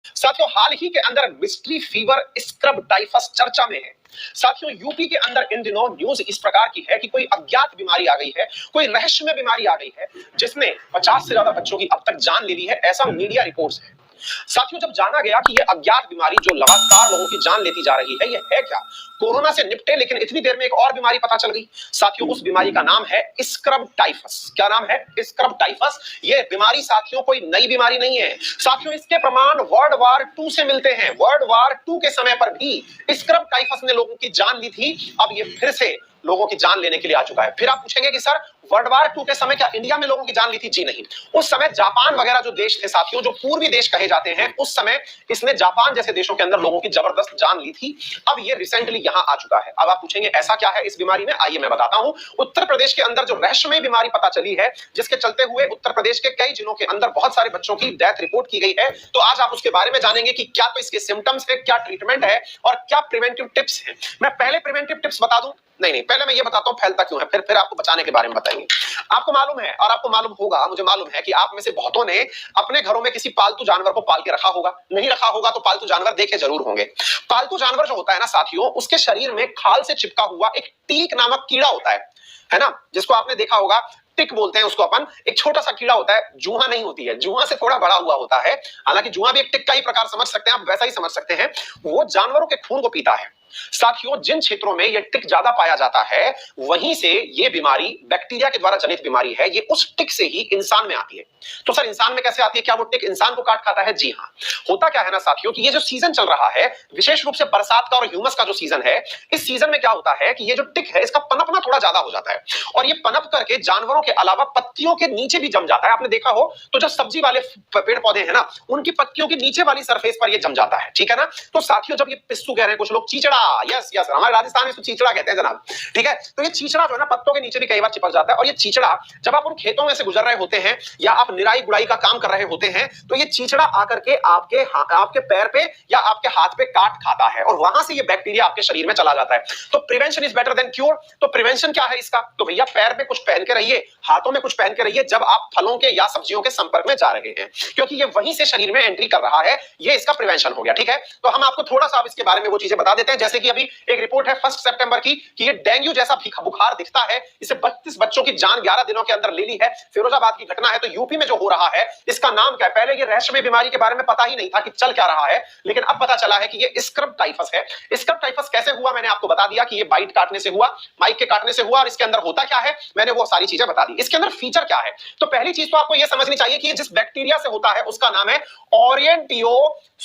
साथियों, हाल ही के अंदर मिस्ट्री फीवर स्क्रब टाइफस चर्चा में है। साथियों, यूपी के अंदर इन दिनों न्यूज इस प्रकार की है कि कोई अज्ञात बीमारी आ गई है, कोई रहस्यमय बीमारी आ गई है, जिसने 50 से ज्यादा बच्चों की अब तक जान ले ली है, ऐसा मीडिया रिपोर्ट्स है। साथियों, जब जाना गया कि यह अज्ञात बीमारी जो लगातार लोगों की जान लेती जा रही है, यह है क्या? कोरोना से निपटे, लेकिन इतनी देर में एक और बीमारी पता चल गई। साथियों, उस बीमारी का नाम है स्क्रब टाइफस। क्या नाम है? Scrub typhus. यह बीमारी साथियों कोई नई बीमारी नहीं है। साथियों, इसके प्रमाण वर्ल्ड वार 2 से मिलते हैं। वर्ल्ड वार 2 के समय पर भी स्क्रब टाइफस ने लोगों की जान ली थी। अब ये फिर से लोगों की जान लेने के लिए आ चुका है। फिर आप पूछेंगे कि सर, वर्ल्ड वार 2 के समय क्या इंडिया में लोगों की जान ली थी? जी नहीं। उस समय जापान वगैरह जो देश थे साथियों, जो पूर्वी देश कहे जाते हैं, उस समय इसने जापान जैसे देशों के अंदर लोगों की जबरदस्त जान ली थी। अब ये रिसेंटली यहां आ चुका है। अब आप पूछेंगे ऐसा क्या है इस बीमारी में? आइए मैं बताता हूं। उत्तर प्रदेश के अंदर जो रहस्यमय बीमारी पता चली है, जिसके चलते हुए उत्तर प्रदेश के कई जिलों के अंदर बहुत सारे बच्चों की डेथ रिपोर्ट की गई है, तो आज आप उसके बारे में जानेंगे कि क्या तो इसके सिम्टम्स है, क्या ट्रीटमेंट है और क्या प्रिवेंटिव टिप्स है। मैं पहले प्रिवेंटिव टिप्स बता दूं? नहीं, पहले मैं ये बताता हूं फैलता क्यों है, फिर आपको बचाने के बारे में बताएंगे। आपको मालूम है और आपको मालूम होगा, मुझे मालूम है कि आप में से बहुतों ने अपने घरों में किसी पालतू जानवर को पाल के रखा होगा। नहीं रखा होगा तो पालतू जानवर देखे जरूर होंगे। पालतू जानवर जो होता है ना साथियों, उसके शरीर में खाल से चिपका हुआ एक टीक नामक कीड़ा होता है ना, जिसको आपने देखा होगा। टिक बोलते हैं उसको अपन। एक छोटा सा कीड़ा होता है, जुहा नहीं होती है, जुहा से थोड़ा बड़ा हुआ होता है। हालांकि जुहा भी एक टिक का ही प्रकार समझ सकते हैं आप, वैसा ही समझ सकते हैं। वो जानवरों के खून को पीता है। साथियों, जिन क्षेत्रों में यह टिक ज्यादा पाया जाता है, वहीं से यह बीमारी बैक्टीरिया के द्वारा जनित बीमारी है। ये उस टिक से ही इंसान में आती है। तो सर, इंसान में कैसे आती है? क्या वो टिक इंसान को काट खाता है? जी हां। होता क्या है ना साथियों कि ये जो सीजन चल रहा है, विशेष रूप से बरसात का और ह्यूमस का जो सीजन है, इस सीजन में क्या होता है कि ये जो टिक है, इसका पनपना थोड़ा ज्यादा हो जाता है और ये पनप करके जानवरों के अलावा पत्तियों के नीचे भी जम जाता है। आपने देखा हो तो जो सब्जी वाले पेड़ पौधे हैं ना, उनकी पत्तियों के नीचे वाली सरफेस पर ये जम जाता है। ठीक है ना? तो साथियों, जब ये पिस्सू कह रहे हैं कुछ लोग, चीचड़ा, यस यस, हमारे राजस्थान में इसको चीचड़ा कहते हैं जनाब। ठीक है? तो ये चीचड़ा जो है ना, पत्तों के नीचे भी कई बार चिपक जाता है और ये चीचड़ा जब आप उन खेतों में से गुजर रहे होते हैं या आप निराई गुड़ाई का काम कर रहे होते हैं, तो ये चीचड़ा आकर के आपके पैर पे या आपके हाथ पे काट खाता है और वहां से ये बैक्टीरिया आपके शरीर में चला जाता है। तो prevention is better than cure. तो प्रिवेंशन क्या है इसका? तो भैया, पैर में कुछ पहन के रहिए, हाथों में कुछ पहन के रहिए जब आप फलों के या सब्जियों के संपर्क में जा रहे हैं, क्योंकि ये वहीं से शरीर में एंट्री कर रहा है। ये इसका प्रिवेंशन हो गया। ठीक है? तो हम आपको थोड़ा सा इसके बारे में वो चीजें बता देते हैं। जैसे कि अभी एक रिपोर्ट है 1 सितंबर की कि ये डेंगू जैसा बुखार दिखता है। इसे 32 बच्चों की जान 11 दिनों के अंदर ले ली है। फिरोजाबाद की घटना है। तो यूपी में जो हो रहा है, इसका नाम क्या है? पहले ये रहस्यमय बीमारी के बारे में पता ही नहीं था कि चल क्या रहा है, लेकिन अब पता चला है कि ये स्क्रब टाइफस है। स्क्रब टाइफस कैसे हुआ मैंने आपको बता दिया कि ये बाइट काटने से हुआ, माइक के काटने से हुआ। और इसके अंदर होता क्या है मैंने वो सारी चीजें बता दी। इसके अंदर फीचर क्या है? तो पहली चीज तो आपको ये समझनी चाहिए कि जिस बैक्टीरिया से होता है उसका नाम है ओरिएंटियो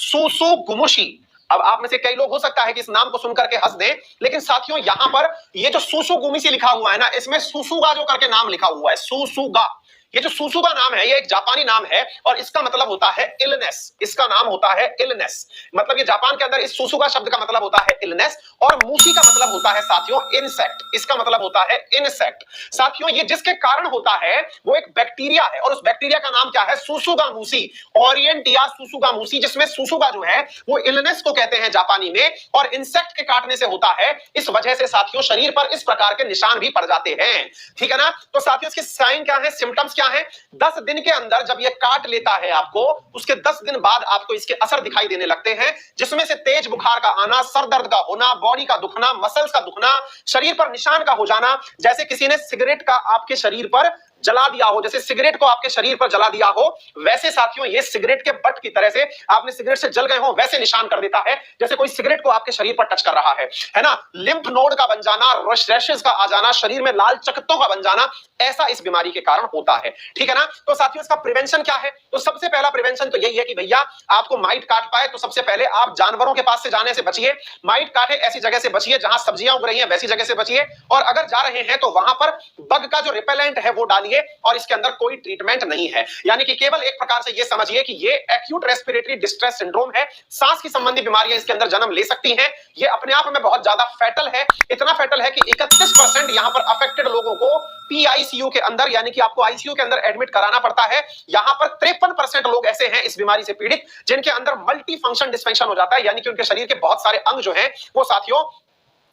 सुसुगुमुशी। अब आप में से कई लोग हो सकता है कि इस नाम को सुनकर के हंस दें, लेकिन साथियों, यहां पर ये जो सुसुगुमुशी लिखा हुआ है ना, इसमें सुसुगा जो करके नाम लिखा हुआ है, सुसुगा। ये जो सुसुगा नाम है, ये एक जापानी नाम है और इसका मतलब होता है इलनेस। इसका नाम होता है इलनेस। मतलब ये जापान के अंदर इस सुसुगा शब्द का मतलब होता है इलनेस और मूसी का मतलब होता है साथियों इंसेक्ट। इसका मतलब होता है इंसेक्ट। साथियों, ये जिसके कारण होता है वो एक बैक्टीरिया है और उस बैक्टीरिया का नाम क्या है? सुसुगा मूसी, ओरिएंटिया सुसुगा मूसी, जिसमें सुसुगा जो है वो इलनेस को कहते हैं जापानी में, और इंसेक्ट के काटने से होता है। इस वजह से साथियों शरीर पर इस प्रकार के निशान भी पड़ जाते हैं। ठीक है ना? तो साथियों, इसके साइन क्या है, सिम्टम्स क्या है? 10 दिन के अंदर जब ये काट लेता है आपको, उसके 10 दिन बाद आपको इसके असर दिखाई देने लगते हैं, जिसमें से तेज बुखार का आना, सर दर्द का होना, बॉडी का दुखना, मसल्स का दुखना, शरीर पर निशान का हो जाना, जैसे किसी ने सिगरेट का आपके शरीर पर जला दिया हो, जैसे सिगरेट को आपके शरीर पर जला दिया हो, वैसे साथियों ये सिगरेट के बट की तरह से आपने सिगरेट से जल गए हो वैसे निशान कर देता है, जैसे कोई सिगरेट को आपके शरीर पर टच कर रहा है ना? लिम्फ नोड का बन जाना, रैशेस का आ जाना, शरीर में लाल चकत्तों का बन जाना, ऐसा इस बीमारी के कारण होता है। ठीक है ना? तो साथियों, इसका प्रिवेंशन क्या है? तो सबसे पहला प्रिवेंशन तो यही है कि भैया, आपको माइट काट पाए तो सबसे पहले आप जानवरों के पास से जाने से बचिए। माइट काटे ऐसी जगह से बचिए जहां सब्जियां उग रही हैं, वैसी जगह से बचिए। और अगर जा रहे हैं तो वहां पर बग का जो रिपेलेंट है वो डालिए। और इसके अंदर कोई ट्रीटमेंट नहीं है, यानी कि केवल एक प्रकार से ये समझिए कि ये एक्यूट रेस्पिरेटरी डिस्ट्रेस सिंड्रोम है। सांस की संबंधी बीमारियां इसके अंदर जन्म ले सकती हैं। ये अपने आप में बहुत ज्यादा फैटल है। इतना फैटल है कि 31% यहां पर अफेक्टेड लोगों को पीआईसीयू के अंदर, यानी कि आपको आईसीयू के अंदर एडमिट कराना पड़ता है। यहां पर 53% लोग ऐसे हैं इस बीमारी से पीड़ित जिनके अंदर मल्टी फंक्शन डिसफंक्शन हो जाता है, यानी कि उनके शरीर के बहुत सारे अंग जो हैं वो साथियों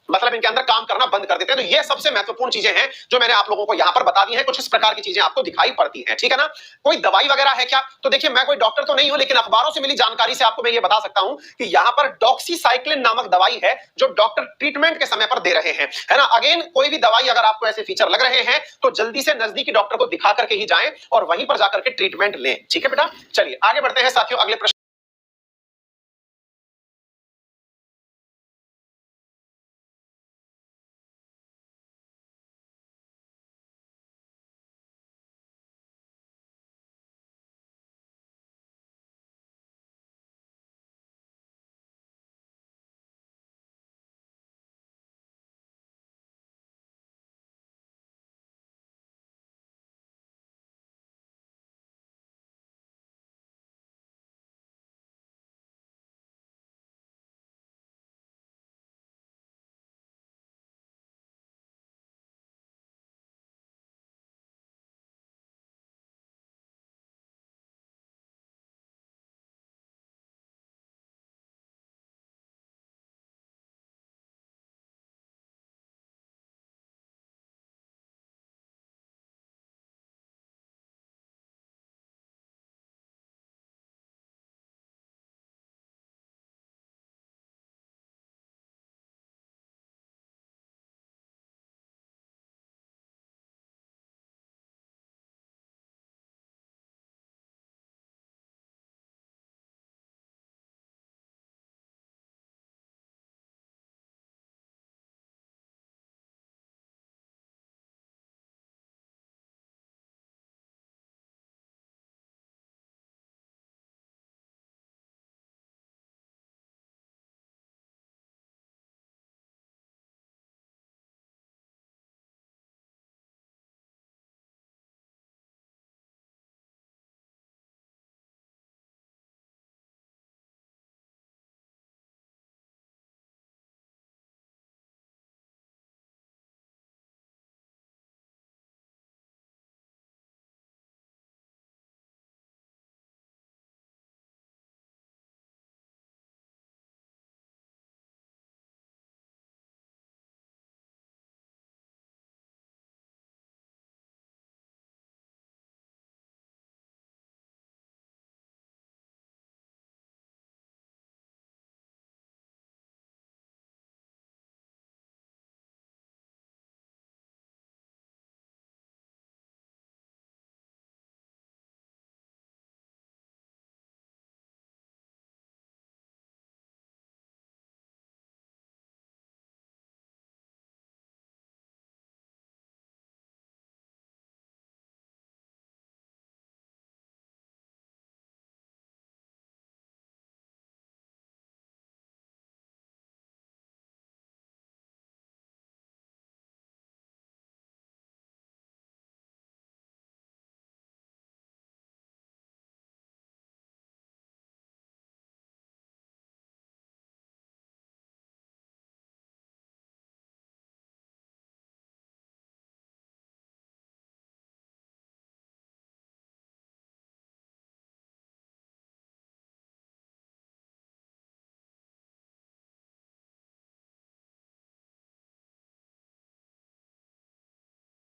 मतलब इनके अंदर काम करना बंद कर देते हैं। तो ये सबसे महत्वपूर्ण चीजें हैं जो मैंने आप लोगों को यहां पर बता दी हैं। कुछ इस प्रकार की चीजें आपको दिखाई पड़ती हैं, ठीक है ना। कोई दवाई वगैरह है क्या? तो देखिए, मैं कोई डॉक्टर तो नहीं हूं, लेकिन अखबारों से मिली जानकारी से आपको मैं ये बता सकता हूं कि यहां पर डॉक्सीसाइक्लिन नामक दवाई है जो डॉक्टर ट्रीटमेंट के समय पर दे रहे हैं, है ना। अगेन, कोई भी दवाई अगर आपको ऐसे फीचर लग रहे हैं तो जल्दी से नजदीकी डॉक्टर को दिखा करके ही जाएं और वहीं पर जाकर के ट्रीटमेंट लें, ठीक है बेटा। चलिए आगे बढ़ते हैं साथियों, अगले प्रश्न